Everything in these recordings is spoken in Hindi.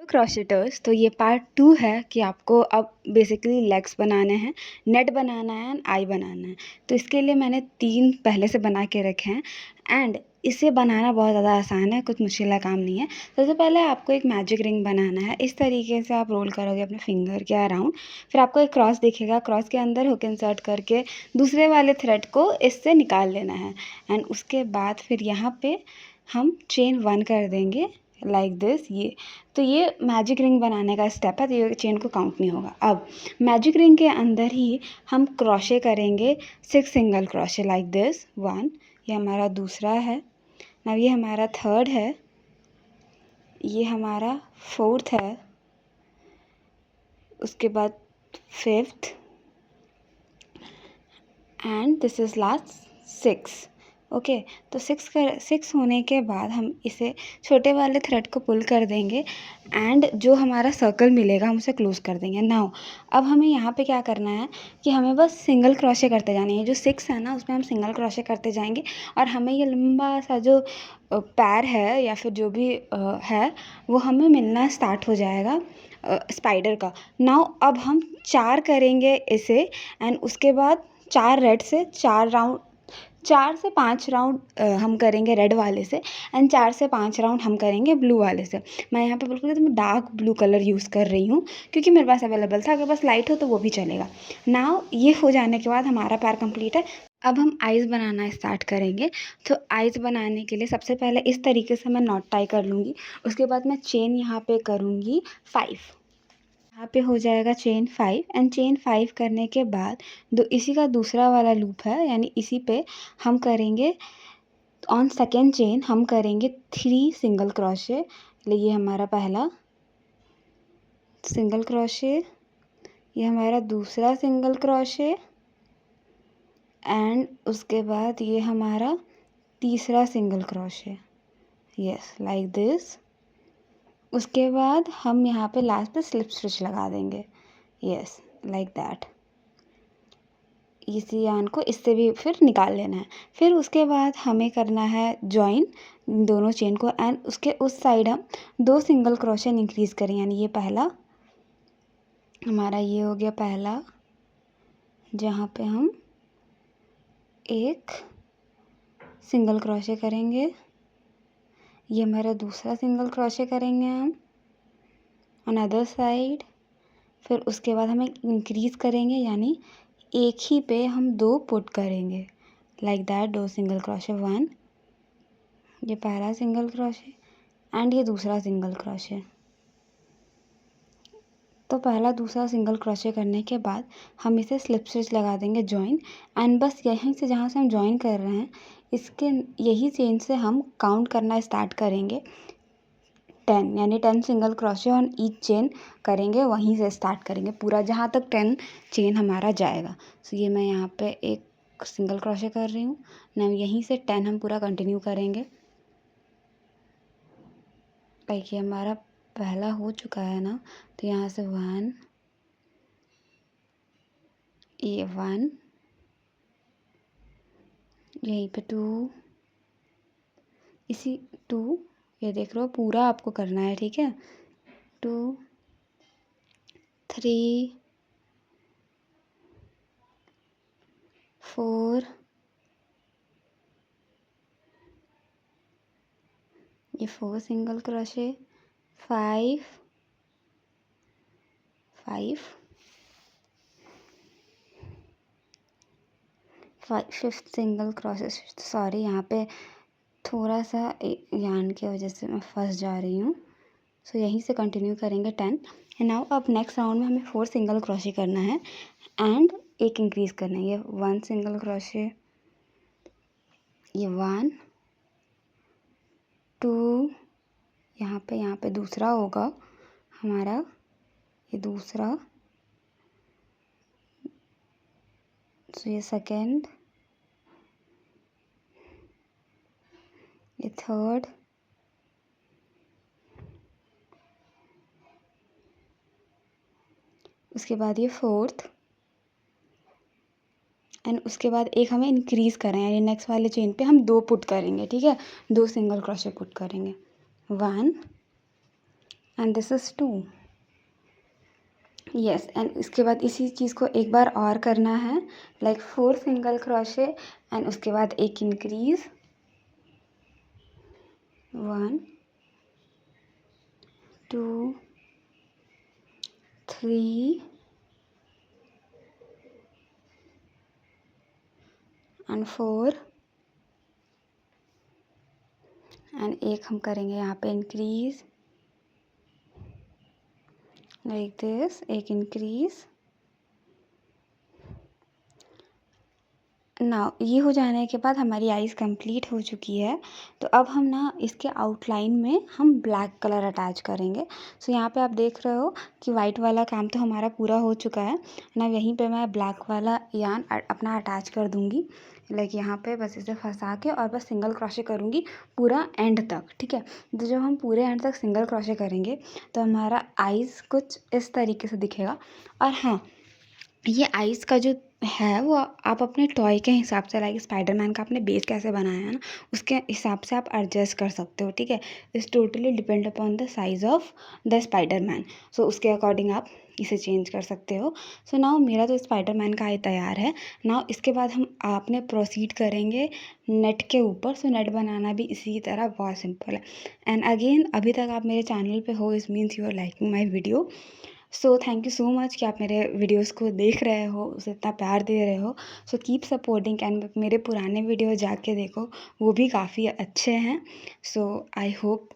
क्रॉशेटर्स, तो ये पार्ट 2 है कि आपको अब बेसिकली लेग्स बनाने हैं, नेट बनाना है एंड आई बनाना है। तो इसके लिए मैंने 3 पहले से बना के रखे हैं एंड इसे बनाना बहुत ज़्यादा आसान है, कुछ मुश्किल काम नहीं है। सबसे पहले आपको एक मैजिक रिंग बनाना है। इस तरीके से आप रोल करोगे अपने फिंगर के अराउंड, फिर आपको एक क्रॉस दिखेगा, क्रॉस के अंदर हुक इंसर्ट करके दूसरे वाले थ्रेड को इससे निकाल लेना है एंड उसके बाद फिर यहाँ पे हम चेन 1 कर देंगे लाइक दिस। ये मैजिक रिंग बनाने का स्टेप है, तो ये चेन को काउंट नहीं होगा। अब मैजिक रिंग के अंदर ही हम क्रोशे करेंगे 6 सिंगल क्रोशे लाइक दिस 1, ये हमारा दूसरा है। अब ये हमारा थर्ड है, ये हमारा फोर्थ है, उसके बाद fifth and this is last 6। Okay, तो 6 होने के बाद हम इसे छोटे वाले थ्रेड को पुल कर देंगे एंड जो हमारा सर्कल मिलेगा हम उसे क्लोज कर देंगे। नाउ अब हमें यहाँ पे क्या करना है कि हमें बस सिंगल क्रोशे करते जाने हैं। जो 6 है ना उसमें हम सिंगल क्रोशे करते जाएंगे और हमें ये लंबा सा जो पैर है या फिर जो भी है वो हमें मिलना स्टार्ट हो जाएगा स्पाइडर का। नाउ अब हम 4 करेंगे इसे एंड उसके बाद 4 रेड से 4 से 5 राउंड हम करेंगे रेड वाले से एंड 4 से 5 राउंड हम करेंगे ब्लू वाले से। मैं यहाँ पे बिल्कुल एकदम डार्क ब्लू कलर यूज़ कर रही हूँ क्योंकि मेरे पास अवेलेबल था, अगर बस लाइट हो तो वो भी चलेगा। नाउ ये हो जाने के बाद हमारा पैर कंप्लीट है। अब हम आइज़ बनाना स्टार्ट करेंगे। तो आइज़ बनाने के लिए सबसे पहले इस तरीके से मैं नॉट टाई कर लूँगी, उसके बाद मैं चेन यहाँ पे करूँगी 5, यहाँ पे हो जाएगा चेन 5 एंड चेन 5 करने के बाद इसी का दूसरा वाला लूप है, यानी इसी पे हम करेंगे ऑन सेकेंड चेन हम करेंगे 3 सिंगल क्रोशे। ये हमारा पहला सिंगल क्रोशे, ये हमारा दूसरा सिंगल क्रोशे एंड उसके बाद ये हमारा तीसरा single crochet, yes like this. उसके बाद हम यहाँ पे लास्ट पे स्लिप स्टिच लगा देंगे, यस लाइक दैट। इसी यान को इससे भी फिर निकाल लेना है। फिर उसके बाद हमें करना है जॉइन दोनों चेन को एंड उसके उस साइड हम 2 सिंगल क्रोशे इंक्रीज करें, यानी ये पहला हमारा, ये हो गया पहला जहाँ पे हम एक सिंगल क्रोशे करेंगे, ये हमारा दूसरा सिंगल क्रोशे करेंगे हम ऑन अदर साइड। फिर उसके बाद हम एक इंक्रीज करेंगे, यानी एक ही पे हम 2 पुट करेंगे लाइक दैट। 2 सिंगल क्रोशे 1, ये पहला सिंगल क्रोशे एंड ये दूसरा सिंगल क्रोशे। तो पहला दूसरा सिंगल क्रोशे करने के बाद हम इसे स्लिप स्टिच लगा देंगे जॉइन एंड बस यहीं से जहाँ से हम जॉइन कर रहे हैं इसके यही चेन से हम काउंट करना स्टार्ट करेंगे 10, यानी 10 single crochet on each chain करेंगे, वहीं से स्टार्ट करेंगे पूरा जहाँ तक 10 चेन हमारा जाएगा। सो ये मैं यहाँ पे एक सिंगल क्रोशे कर रही हूँ ना, यहीं से 10 हम पूरा कंटिन्यू करेंगे। लाइक ये हमारा पहला हो चुका है ना, तो यहाँ से 1, ये 1, यहीं पे 2, इसी 2, ये देख लो पूरा आपको करना है, ठीक है। 2, 3, 4, ये 4 single crochet, 5, 5th single crochet. Sorry, यहाँ पे थोड़ा सा यान की वजह से मैं फंस जा रही हूँ। सो यहीं से कंटिन्यू करेंगे 10 एंड नाउ अब नेक्स्ट राउंड में हमें 4 सिंगल क्रोशे करना है एंड एक इंक्रीज करना है। ये 1 सिंगल क्रोशे, ये 1, 2, यहाँ पे दूसरा होगा हमारा, ये दूसरा, सो ये सेकेंड, ये थर्ड, उसके बाद ये फोर्थ एंड उसके बाद एक हमें इंक्रीज़ करें, यानी नेक्स्ट वाले चेन पे हम 2 पुट करेंगे, ठीक है। 2 सिंगल क्रोशे पुट करेंगे, 1, and this is 2। Yes, and इसके बाद इसी चीज़ को एक बार और करना है, लाइक 4 सिंगल क्रोशे एंड उसके बाद एक इंक्रीज, 1 2 3 एंड 4 एंड एक हम करेंगे यहाँ पे इंक्रीज लाइक दिस, एक इंक्रीज। नाउ ये हो जाने के बाद हमारी आइज़ कंप्लीट हो चुकी है। तो अब हम ना इसके आउटलाइन में हम ब्लैक कलर अटैच करेंगे। सो यहाँ पे आप देख रहे हो कि वाइट वाला काम तो हमारा पूरा हो चुका है ना। यहीं पे मैं ब्लैक वाला यान अपना अटैच कर दूँगी, लाइक यहाँ पे बस इसे फंसा के और बस सिंगल क्रोशे करूँगी पूरा एंड तक, ठीक है। तो जब हम पूरे एंड तक सिंगल क्रोशे करेंगे तो हमारा आइज़ कुछ इस तरीके से दिखेगा। और हाँ, ये आइज़ का जो है वो आप अपने टॉय के हिसाब से, लाइक स्पाइडरमैन का आपने बेस कैसे बनाया है ना, उसके हिसाब से आप एडजस्ट कर सकते हो, ठीक है। It's totally depend upon the size of the Spiderman. So उसके अकॉर्डिंग आप इसे चेंज कर सकते हो। सो नाउ मेरा तो स्पाइडरमैन का ही तैयार है। नाउ इसके बाद हम आपने प्रोसीड करेंगे नेट के ऊपर। सो नेट बनाना भी इसी तरह बहुत सिंपल है। एंड अगेन, अभी तक आप मेरे चैनल पे हो, इस means you are liking my video. So thank you so much कि आप मेरे वीडियोस को देख रहे हो, उसे इतना प्यार दे रहे हो। सो कीप सपोर्टिंग एंड मेरे पुराने वीडियो जाके देखो, वो भी काफ़ी अच्छे हैं। सो आई होप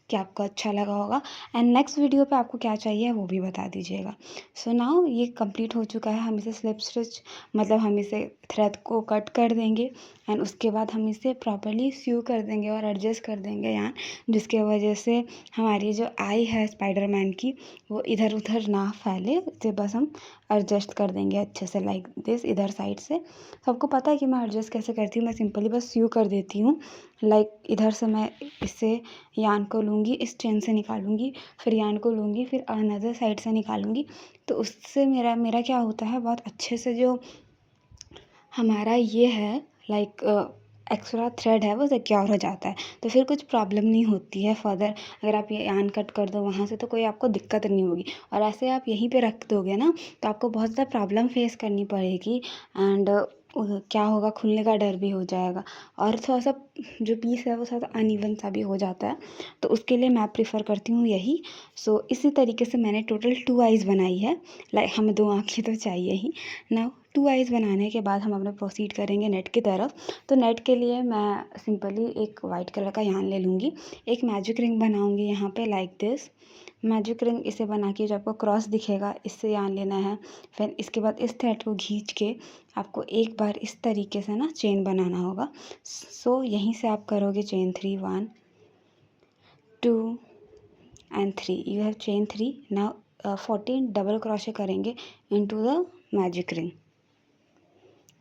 कि आपको अच्छा लगा होगा। एंड नेक्स्ट वीडियो पे आपको क्या चाहिए वो भी बता दीजिएगा। सो नाउ ये कंप्लीट हो चुका है। हम इसे स्लिप स्टिच, मतलब हम इसे थ्रेड को कट कर देंगे एंड उसके बाद हम इसे प्रॉपरली स्यू कर देंगे और एडजस्ट कर देंगे यहाँ, जिसके वजह से हमारी जो आई है स्पाइडरमैन की वो इधर उधर ना फैले। इसे बस हम एडजस्ट कर देंगे अच्छे से, लाइक दिस, इधर साइड से। सबको पता है कि मैं एडजस्ट कैसे करती हूँ, मैं सिंपली बस स्यू कर देती हूँ। लाइक इधर से मैं इससे यान को लूँगी, इस चेन से निकालूंगी, फिर यान को लूँगी, फिर अनदर साइड से निकालूंगी। तो उससे मेरा मेरा क्या होता है, बहुत अच्छे से जो हमारा ये है, लाइक एक्स्ट्रा थ्रेड है वो सिक्योर हो जाता है। तो फिर कुछ प्रॉब्लम नहीं होती है फर्दर। अगर आप ये यान कट कर दो वहाँ से तो कोई आपको दिक्कत नहीं होगी। और ऐसे आप यहीं पे रख दोगे ना तो आपको बहुत ज़्यादा प्रॉब्लम फेस करनी पड़ेगी। एंड क्या होगा, खुलने का डर भी हो जाएगा और थोड़ा सा जो पीस है वो थोड़ा सा अनइवन सा भी हो जाता है। तो उसके लिए मैं प्रीफर करती हूँ यही। सो इसी तरीके से मैंने टोटल 2 आइज़ बनाई है। लाइक हमें 2 आँखें तो चाहिए ही ना। 2 आइज़ बनाने के बाद हम अपना प्रोसीड करेंगे नेट की तरफ। तो नेट के लिए मैं सिंपली एक वाइट कलर का यान ले लूँगी, एक मैजिक रिंग बनाऊँगी यहाँ पे, लाइक दिस मैजिक रिंग। इसे बना के जो आपको क्रॉस दिखेगा इससे यान लेना है। फिर इसके बाद इस थ्रेड को खींच के आपको एक बार इस तरीके से ना चेन बनाना होगा। सो यहीं से आप करोगे chain 3, 1 2 and 3। You have chain 3। Now 14 double crochet करेंगे इनटू द मैजिक रिंग।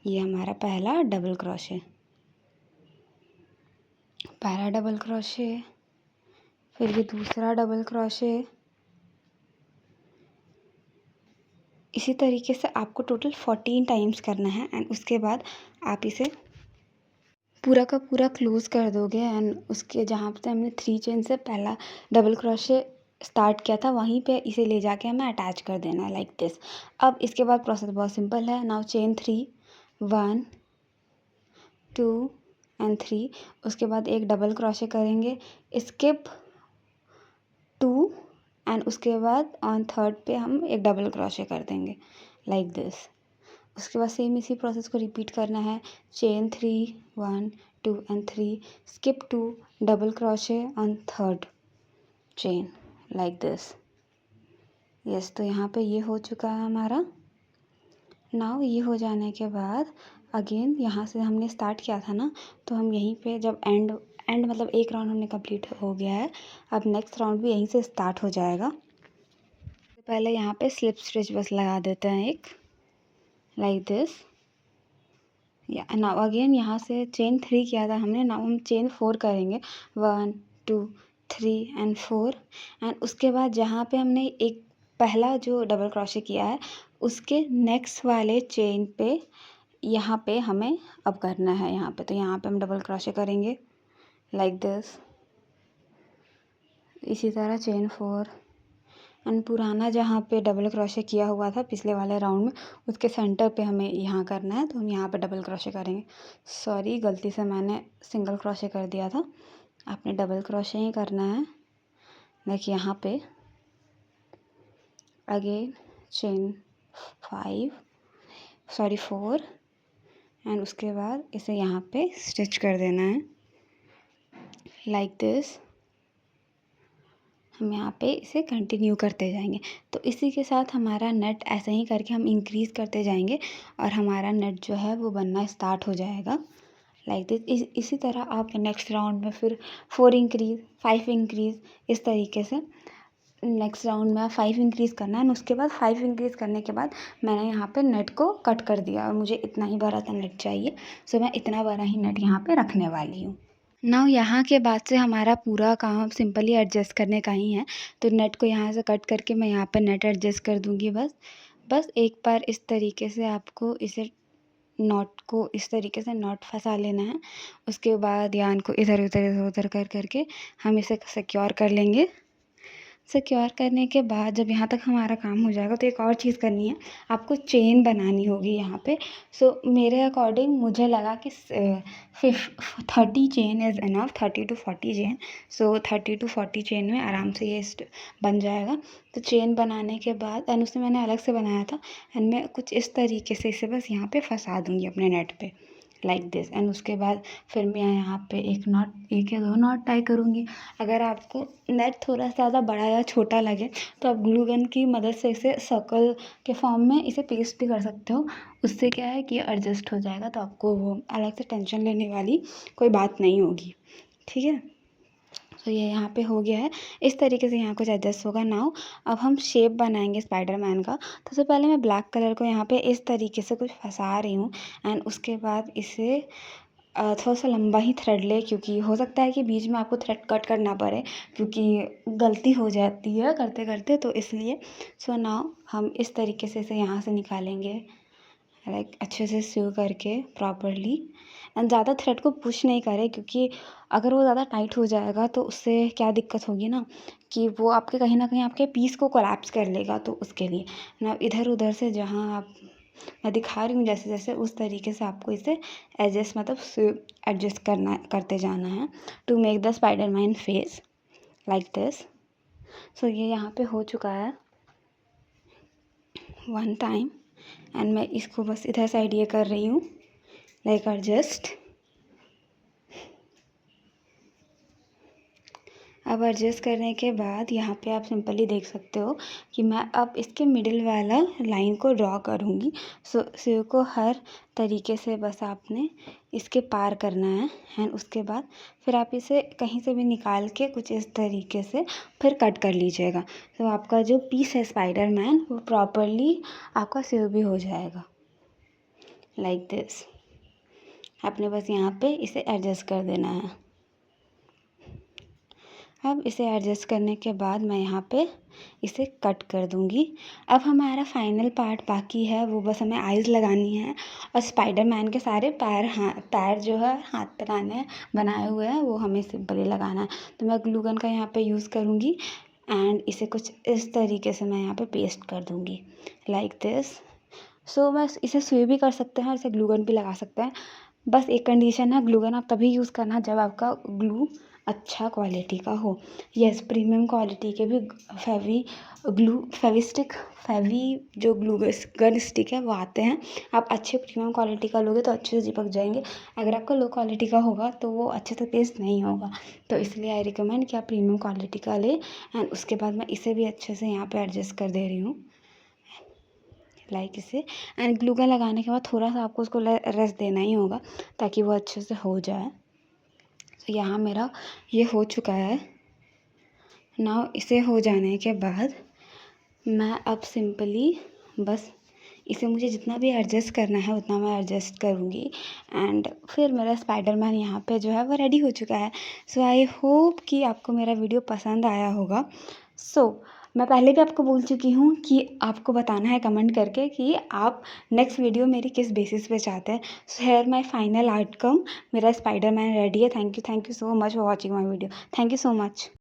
ये हमारा पहला डबल क्रोशे, पहला डबल क्रोशे, फिर ये दूसरा डबल क्रोशे। इसी तरीके से आपको टोटल 14 टाइम्स करना है एंड उसके बाद आप इसे पूरा का पूरा क्लोज कर दोगे। एंड उसके जहाँ पे हमने 3 चेन से पहला डबल क्रोशे स्टार्ट किया था वहीं पे इसे ले जाके हमें अटैच कर देना है, लाइक दिस। अब इसके बाद प्रोसेस बहुत सिंपल है। Now chain 3, 1 2 and 3। उसके बाद एक डबल क्रोशे करेंगे, स्किप 2 एंड उसके बाद ऑन थर्ड पे हम एक डबल क्रोशे कर देंगे, लाइक दिस। उसके बाद सेम इसी प्रोसेस को रिपीट करना है। Chain 3, 1 2 and 3, skip 2, double crochet on third chain, like this. Yes, तो यहाँ पे ये हो चुका है हमारा। नाउ ये हो जाने के बाद अगेन यहाँ से हमने स्टार्ट किया था ना, तो हम यहीं पे जब एंड मतलब एक राउंड हमने कंप्लीट हो गया है, अब नेक्स्ट राउंड भी यहीं से स्टार्ट हो जाएगा। पहले यहाँ पे स्लिप स्टिच बस लगा देते हैं एक, लाइक दिस। या नाउ अगेन यहाँ से चेन 3 किया था हमने, नाउ हम चेन 4 करेंगे, 1 2 3 एंड 4। एंड उसके बाद जहाँ पे हमने एक पहला जो डबल क्रोशे किया है उसके नेक्स्ट वाले चेन पे यहाँ पे हमें अब करना है यहाँ पे। तो यहाँ पे हम डबल क्रोशे करेंगे, लाइक दिस। इसी तरह चेन 4 एंड पुराना जहाँ पे डबल क्रोशे किया हुआ था पिछले वाले राउंड में, उसके सेंटर पे हमें यहाँ करना है, तो हम यहाँ पे डबल क्रोशे करेंगे। सॉरी, गलती से मैंने सिंगल क्रोशे कर दिया था, आपने डबल क्रोशे ही करना है। देखिए यहाँ पे अगेन चेन 4 एंड उसके बाद इसे यहाँ पे स्टिच कर देना है लाइक दिस। हम यहाँ पे इसे कंटिन्यू करते जाएंगे। तो इसी के साथ हमारा नेट ऐसे ही करके हम इंक्रीज़ करते जाएंगे और हमारा नेट जो है वो बनना स्टार्ट हो जाएगा लाइक दिस। इसी तरह आप नेक्स्ट राउंड में फिर 4 इंक्रीज़ 5 इंक्रीज़ इस तरीके से नेक्स्ट राउंड में 5 इंक्रीज़ करना है। उसके बाद 5 इंक्रीज़ करने के बाद मैंने यहाँ पे नेट को कट कर दिया और मुझे इतना ही बड़ा था नेट चाहिए, सो मैं इतना बड़ा ही नेट यहाँ पे रखने वाली हूँ। नाउ यहाँ के बाद से हमारा पूरा काम सिंपली एडजस्ट करने का ही है। तो नेट को यहाँ से कट करके मैं यहाँ पे नेट एडजस्ट कर दूँगी बस एक बार इस तरीके से आपको इसे नॉट को इस तरीके से नॉट फंसा लेना है। उसके बाद यान को इधर उधर कर करके हम इसे सिक्योर कर लेंगे। सिक्योर करने के बाद जब यहाँ तक हमारा काम हो जाएगा तो एक और चीज़ करनी है, आपको चेन बनानी होगी यहाँ पे। सो मेरे अकॉर्डिंग मुझे लगा कि 30 chain is enough, 30 to 40 chain. So 30 to 40 chain में आराम से ये बन जाएगा। तो चेन बनाने के बाद एंड उसे मैंने अलग से बनाया था एंड मैं कुछ इस तरीके से इसे बस यहाँ पे फंसा दूँगी अपने नेट पे लाइक दिस। एंड उसके बाद फिर मैं यहाँ पे एक या दो नॉट टाई करूँगी। अगर आपको नेट थोड़ा सा ज़्यादा बड़ा या छोटा लगे तो आप ग्लू गन की मदद से इसे सर्कल के फॉर्म में इसे पेस्ट भी कर सकते हो। उससे क्या है कि एडजस्ट हो जाएगा, तो आपको वो अलग से टेंशन लेने वाली कोई बात नहीं होगी। ठीक है, तो ये यहाँ पे हो गया है। इस तरीके से यहाँ कुछ एडजस्ट होगा। नाउ अब हम शेप बनाएंगे स्पाइडरमैन का। तो सबसे पहले मैं ब्लैक कलर को यहाँ पे इस तरीके से कुछ फंसा रही हूँ एंड उसके बाद इसे थोड़ा सा लंबा ही थ्रेड ले, क्योंकि हो सकता है कि बीच में आपको थ्रेड कट करना पड़े क्योंकि गलती हो जाती है करते करते, तो इसलिए। सो नाउ हम इस तरीके से इसे यहाँ से निकालेंगे लाइक अच्छे से सिल करके प्रॉपरली। एंड ज़्यादा थ्रेड को पुश नहीं करें, क्योंकि अगर वो ज़्यादा टाइट हो जाएगा तो उससे क्या दिक्कत होगी ना कि वो आपके कहीं ना कहीं आपके पीस को कोलैप्स कर लेगा। तो उसके लिए ना इधर उधर से जहाँ आप मैं दिखा रही हूँ जैसे जैसे उस तरीके से आपको इसे एडजस्ट करते जाना है to make the Spiderman face like this. So ये यहाँ पे हो चुका है वन टाइम एंड मैं इसको बस इधर साइड ये कर रही हूँ लाइक एडजस्ट। अब एडजस्ट करने के बाद यहाँ पे आप सिंपली देख सकते हो कि मैं अब इसके मिडिल वाला लाइन को ड्रॉ करूँगी। सो सिर को हर तरीके से बस आपने इसके पार करना है एंड उसके बाद फिर आप इसे कहीं से भी निकाल के कुछ इस तरीके से फिर कट कर लीजिएगा। तो आपका जो पीस है स्पाइडरमैन वो प्रॉपरली आपका सिर भी हो जाएगा लाइक दिस। आपने बस यहाँ पे इसे एडजस्ट कर देना है। अब इसे एडजस्ट करने के बाद मैं यहाँ पे इसे कट कर दूँगी। अब हमारा फाइनल पार्ट बाकी है, वो बस हमें आइज़ लगानी है और स्पाइडरमैन के सारे पैर जो है हाथ बनाए हुए हैं वो हमें सिंपली लगाना है। तो मैं ग्लू गन का यहाँ पे यूज़ करूँगी एंड इसे कुछ इस तरीके से मैं यहाँ पे पेस्ट कर दूँगी लाइक दिस। सो बस इसे सुई भी कर सकते हैं और इसे ग्लू गन भी लगा सकते हैं। बस एक कंडीशन है, ग्लू गन आप तभी यूज़ करना जब आपका ग्लू अच्छा क्वालिटी का हो। यस, प्रीमियम क्वालिटी के भी फेवी जो ग्लू गन स्टिक है वो आते हैं। आप अच्छे प्रीमियम क्वालिटी का लोगे तो अच्छे से चिपक जाएंगे। अगर आपका लो क्वालिटी का होगा तो वो अच्छे से पेस्ट नहीं होगा। तो इसलिए आई रिकमेंड कि आप प्रीमियम क्वालिटी का ले। एंड उसके बाद मैं इसे भी अच्छे से यहाँ पे एडजस्ट कर दे रही हूँ लाइक इसे। एंड ग्लू गन लगाने के बाद थोड़ा सा आपको उसको रेस्ट देना ही होगा ताकि वो अच्छे से हो जाए। तो यहाँ मेरा ये हो चुका है। नाउ इसे हो जाने के बाद मैं अब सिंपली बस इसे मुझे जितना भी एडजस्ट करना है उतना मैं एडजस्ट करूँगी एंड फिर मेरा स्पाइडरमैन यहाँ पे जो है वो रेडी हो चुका है। सो आई होप कि आपको मेरा वीडियो पसंद आया होगा। मैं पहले भी आपको बोल चुकी हूँ कि आपको बताना है कमेंट करके कि आप नेक्स्ट वीडियो मेरी किस बेसिस पे चाहते हैं। So here my final outcome, मेरा स्पाइडरमैन रेडी है। Thank you so much for watching my video. Thank you so much.